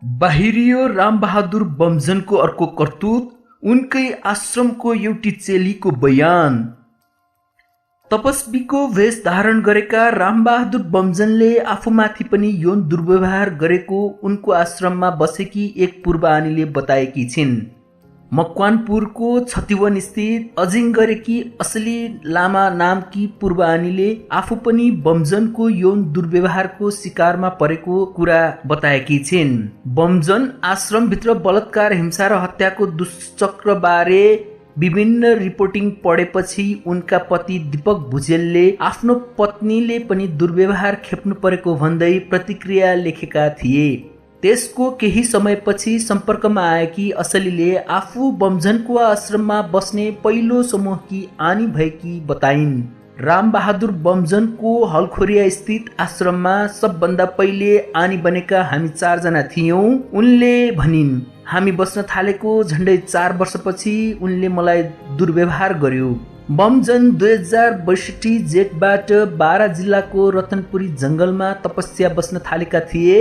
बाहिरियो रामबहादुर बमजनको अर्को करतूत, उनकै आश्रमको एउटी चेलीको बयान। तपस्वीको वेश धारण गरेका रामबहादुर बमजनले आफूमाथि पनि यौन दुर्व्यवहार गरेको उनको आश्रममा बसेकी एक पूर्वानीले बताएकी छिन्। मकवानपुरको छतिवन स्थित अजिङ्गरेकी असली लामा नामकी पूर्वानीले आफू पनि बमजनको यौन दुर्व्यवहारको शिकारमा परेको कुरा बताएकी छिन्। बमजन आश्रमभित्र बलात्कार, हिंसा र हत्याको दुष्चक्रबारे विभिन्न रिपोर्टिङ पढेपछि उनका पति दीपक भुजेलले आफ्नो पत्नीले पनि दुर्व्यवहार खेप्नु परेको भन्दै प्रतिक्रिया लेखेका थिए। त्यसको केही समयपछि सम्पर्कमा आएकी असलीले आफू बमजनको आश्रममा बस्ने पहिलो समूहकी आनी भएकी बताइन्। रामबहादुर बमजनको हलखोरिया स्थित आश्रममा सबभन्दा पहिले आनी बनेका हामी 4 जना थियौं, उनले भनिन्। हामी बस्न थालेको झन्डै 4 वर्षपछि उनले मलाई दुर्व्यवहार गर्यो। बमजन 2062 जेठबाट बारा जिल्लाको रतनपुरी जंगलमा तपस्या बस्न थालेका थिए।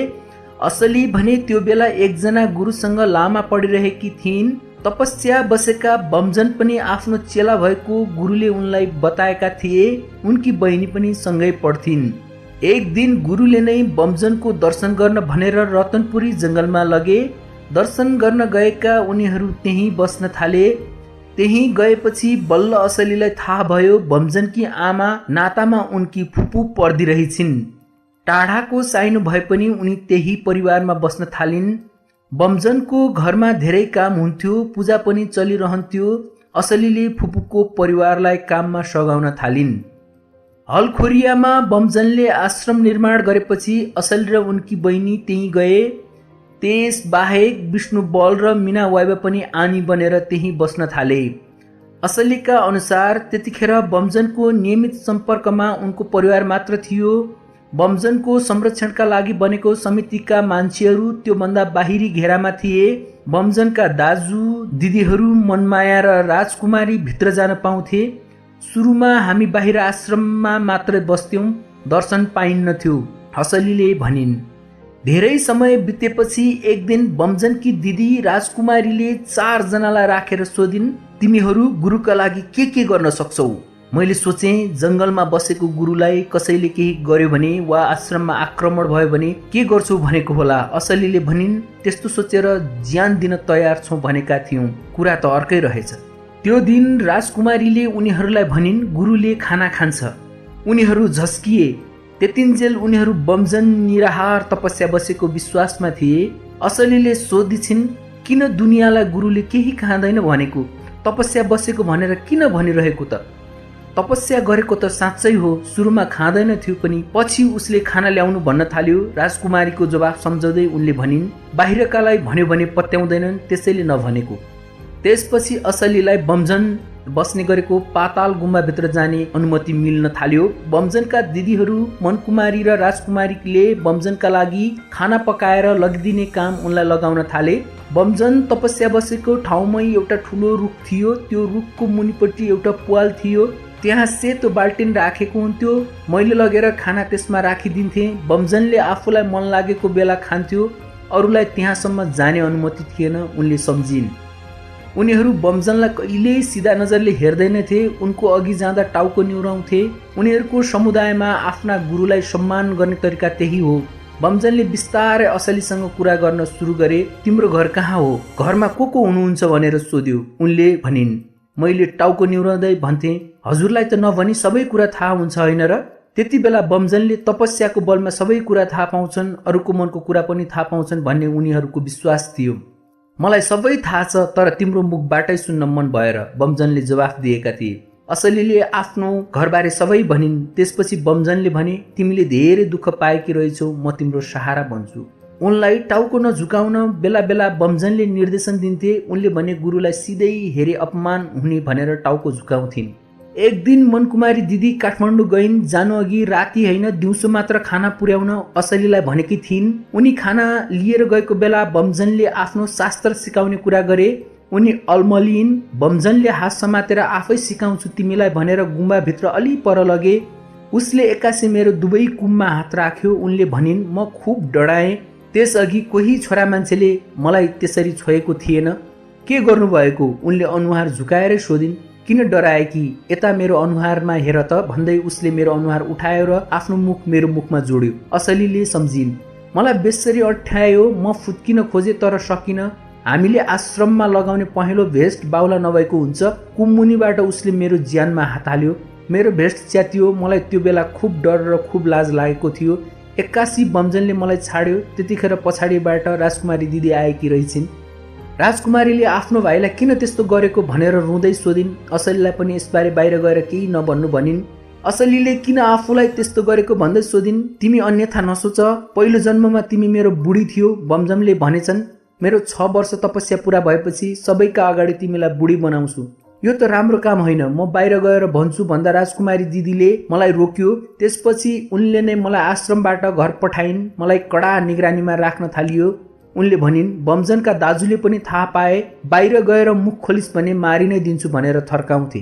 असली भने त्यो बेला एकजना गुरुसँग लामा पढिरहेकी थिइन्। तपस्या बसेका बमजन पनि आफ्नो चेला भएको गुरुले उनलाई बताएका थिए। उनकी बहिनी पनि सँगै पढ्थिन्। एक दिन गुरुले नै बमजनको दर्शन गर्न भनेर रतनपुरी जंगलमा लगे। दर्शन गर्न गएका उनीहरू त्यहीँ बस्न थाले। त्यहीँ गएपछि बल्ल असलीलाई थाहा भयो बमजनकी आमा नातामा उनकी फुपू पर्दी रहेछिन्। टाढाको साइनो भए पनि उनी त्यही परिवारमा बस्न थालिन्। बमजनको घरमा धेरै काम हुन्थ्यो, पूजा पनि चलिरहन्थ्यो। असलीले फुपूको परिवारलाई काममा सघाउन थालिन्। हलखोरियामा बमजनले आश्रम निर्माण गरेपछि असली र उनकी बहिनी त्यहीँ गए। त्यस बाहेक विष्णु बल र मीना वाइबा पनि आनी बनेर त्यहीँ बस्न थाले। असलीका अनुसार त्यतिखेर बमजनको नियमित सम्पर्कमा उनको परिवार मात्र थियो। बमजनको संरक्षणका लागि बनेको समितिका मान्छेहरू त्योभन्दा बाहिरी घेरामा थिए। बमजनका दाजु दिदीहरू मनमाया र राजकुमारी भित्र जान पाउँथे। सुरुमा हामी बाहिर आश्रममा मात्रै बस्थ्यौं, दर्शन पाइन्नथ्यो, असलीले भनिन्। धेरै समय बितेपछि एक दिन बमजनकी दिदी राजकुमारीले 4 जनालाई राखेर सोधिन्, तिमीहरू गुरुका लागि के गर्न सक्छौ? मैले सोचे जंगलमा बसेको गुरुलाई कसैले केही गर्यो भने वा आश्रममा आक्रमण भयो भने के गर्छौ भनेको होला। असलीले भनिन्, त्यस्तो सोचेर ज्यान दिन तयार छौं भनेका थियौं। कुरा त अर्कै रहेछ। त्यो दिन राजकुमारीले उनीहरूलाई भनिन्, गुरुले खाना खान्छ। उनीहरू झस्किए। त्यतिन्जेल उनीहरू बमजन निराहार तपस्या बसेको विश्वासमा थिए। असलीले सोधिछिन्, किन दुनियाँलाई गुरुले केही खाँदैन भनेको? तपस्या बसेको भनेर किन भनिरहेको त? तपस्या गरेको त साँच्चै हो, सुरुमा खाँदैन थियो पनि पछि उसले खाना ल्याउनु भन्न थाल्यो। राजकुमारीको जवाफ सम्झाउँदै उनले भनिन्, बाहिरकालाई भन्यो भने पत्याउँदैनन्, त्यसैले नभनेको। त्यसपछि असलीलाई बमजन बस्ने गरेको पाताल गुम्बाभित्र जाने अनुमति मिल्न थाल्यो। बमजनका दिदीहरू मनकुमारी र राजकुमारीले बमजनका लागि खाना पकाएर लगिदिने काम उनलाई लगाउन थाले। बमजन तपस्या बसेको ठाउँमै एउटा ठुलो रुख थियो। त्यो रुखको मुनिपट्टि एउटा पुवाल थियो। त्यहाँ सेतो बाल्टिन राखेको हुन्थ्यो। मैले लगेर खाना त्यसमा राखिदिन्थेँ। बमजनले आफूलाई मन लागेको बेला खान्थ्यो, अरूलाई त्यहाँसम्म जाने अनुमति थिएन, उनले सम्झिन्। उनीहरू बमजनलाई कहिल्यै सिधा नजरले हेर्दैनथे। उनको अघि जाँदा टाउको निहुराउँथे। उनीहरूको समुदायमा आफ्ना गुरुलाई सम्मान गर्ने तरिका त्यही हो। बमजनले बिस्तारै असलीसँग कुरा गर्न सुरु गरे। तिम्रो घर कहाँ हो? घरमा को हुनुहुन्छ भनेर सोध्यो। उनले भनिन्। मैले टाउको निहुराउँदै भन्थे, हजुरलाई त नभनी सबै कुरा थाहा हुन्छ होइन र? त्यति बेला बमजनले तपस्याको बलमा सबै कुरा थाहा पाउँछन्, अरूको मनको कुरा पनि थाहा पाउँछन् भन्ने उनीहरूको विश्वास थियो। मलाई सबै थाहा छ, तर तिम्रो मुखबाटै सुन्न मन भएर, बमजनले जवाफ दिएका थिए। असलीले आफ्नो घरबारे सबै भनिन्। त्यसपछि बमजनले भने, तिमीले धेरै दुःख पाएकी रहेछौ, म तिम्रो सहारा बन्छु। उनलाई टाउको नझुकाउन बेला बेला बमजनले निर्देशन दिन्थे। उनले भने गुरुलाई सिधै हेरे अपमान हुने भनेर टाउको झुकाउँथिन्। एक दिन मनकुमारी दिदी काठमाडौँ गइन्। जानु अघि राति होइन, दिउँसो मात्र खाना पुर्याउन असलीलाई भनेकी थिइन्। उनी खाना लिएर गएको बेला बमजनले आफ्नो शास्त्र सिकाउने कुरा गरे। उनी अल्मलिन्। बमजनले हात समातेर आफै सिकाउँछु तिमीलाई भनेर गुम्बाभित्र अलि पर लगे। उसले एक्कासी मेरो दुवै कुममा हात राख्यो। उनले भनिन्, म खुब डराएँ। त्यसअघि कोही छोरा मान्छेले मलाई त्यसरी छोएको थिएन। के गर्नुभएको? उनले अनुहार झुकाएरै सोधिन्। किन डराएकी? यता मेरो अनुहारमा हेर त भन्दै उसले मेरो अनुहार उठायो र आफ्नो मुख मेरो मुखमा जोड्यो। असलीले सम्झिन्। मलाई बेसरी अठ्यायो। म फुत्किन खोजे तर सकिन। हामीले आश्रममा लगाउने पहेँलो भेस्ट बाउला नभएको हुन्छ। कुमुनिबाट उसले मेरो ज्यानमा हात हाल्यो। मेरो भेस्ट च्यातियो। मलाई त्यो बेला खुब डर र खुब लाज लागेको थियो। एक्कासी बमजनले मलाई छाड्यो। त्यतिखेर पछाडिबाट राजकुमारी दिदी आएकी रहेछिन्। राजकुमारीले आफ्नो भाइलाई किन त्यस्तो गरेको भनेर रुँदै सोधिन्। असलीलाई पनि यसबारे बाहिर गएर केही नभन्नु भनिन्। असलीले किन आफूलाई त्यस्तो गरेको भन्दै सोधिन्। तिमी अन्यथा नसोच। पहिलो जन्ममा तिमी मेरो बुढी थियो। बमजमले भनेछन् मेरो 6 वर्ष तपस्या पूरा भएपछि सबैका अगाडि तिमीलाई बुढी बनाउँछु। यो त राम्रो काम होइन। म बाहिर गएर भन्छु भन्दा राजकुमारी दिदीले मलाई रोक्यो। त्यसपछि उनले नै मलाई आश्रमबाट घर पठाइन्। मलाई कडा निगरानीमा राख्न थालियो। उनले भनिन् बमजनका दाजुले पनि थाहा पाए बाहिर गएर मुख खोलिस् भने मारि नै दिन्छु भनेर थर्काउँथे।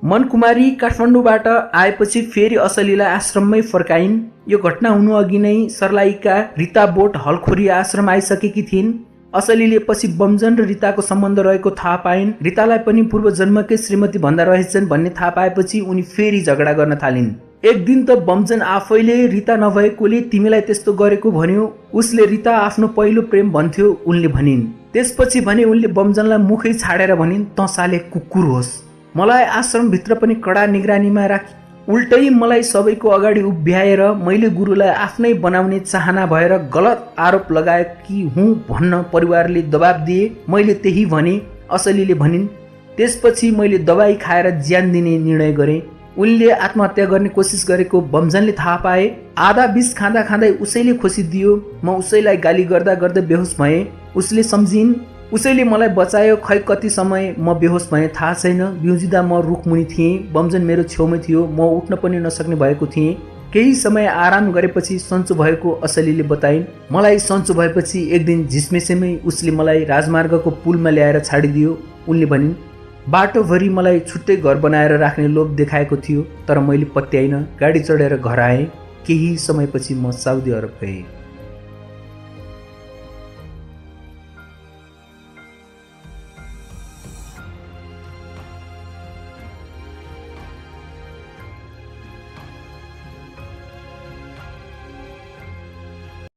मनकुमारी काठमाडौँबाट आएपछि फेरि असलीलाई आश्रममै फर्काइन्। यो घटना हुनु अघि नै सर्लाहीका रिता बोट हलखोरी आश्रम आइसकेकी थिइन्। असलीले पछि बमजन र रिताको सम्बन्ध रहेको थाहा पाइन्। रितालाई पनि पूर्व जन्मकै श्रीमती भन्दा रहेछन् भन्ने थाहा पाएपछि उनी फेरि झगडा गर्न थालिन्। एक दिन त बमजन आफैले रिता नभएकोले तिमीलाई त्यस्तो गरेको भन्यो। उसले रिता आफ्नो पहिलो प्रेम भन्थ्यो उनले भनिन्। त्यसपछि भने उनले बमजनलाई मुखै छाडेर भनिन् त साले कुकुर होस्। मलाई आश्रमभित्र पनि कडा निगरानीमा राखी उल्टै मलाई सबैको अगाडि उभ्याएर मैले गुरुलाई आफ्नै बनाउने चाहना भएर गलत आरोप लगाएकी हुँ भन्न परिवारले दबाब दिए। मैले त्यही भने। असलीले भनिन्। त्यसपछि मैले दबाई खाएर ज्यान दिने निर्णय गरेँ। उनले आत्महत्या गर्ने कोसिस गरेको बमजनले थाहा पाए। आधा विष खाँदा खाँदै उसैले खोसिदियो। म उसैलाई गाली गर्दा गर्दै बेहोस भएँ। उसले सम्झिन्। उसैले मलाई बचायो। खै कति समय म बेहोस भएँ थाहा छैन। बिउजिँदा म रुखमुनि थिएँ। बमजन मेरो छेउमै थियो। म उठ्न पनि नसक्ने भएको थिएँ। केही समय आराम गरेपछि सन्चो भएको असलीले बताइन्। मलाई सन्चो भएपछि एक दिन झिसमिसेमै उसले मलाई राजमार्गको पुलमा ल्याएर छाडिदियो। उनले भनिन् बाटोभरि मलाई छुट्टै घर बनाएर राख्ने लोभ देखाएको थियो तर मैले पत्याइन। गाडी चढेर घर आएँ। केही समयपछि म साउदी अरब गएँ।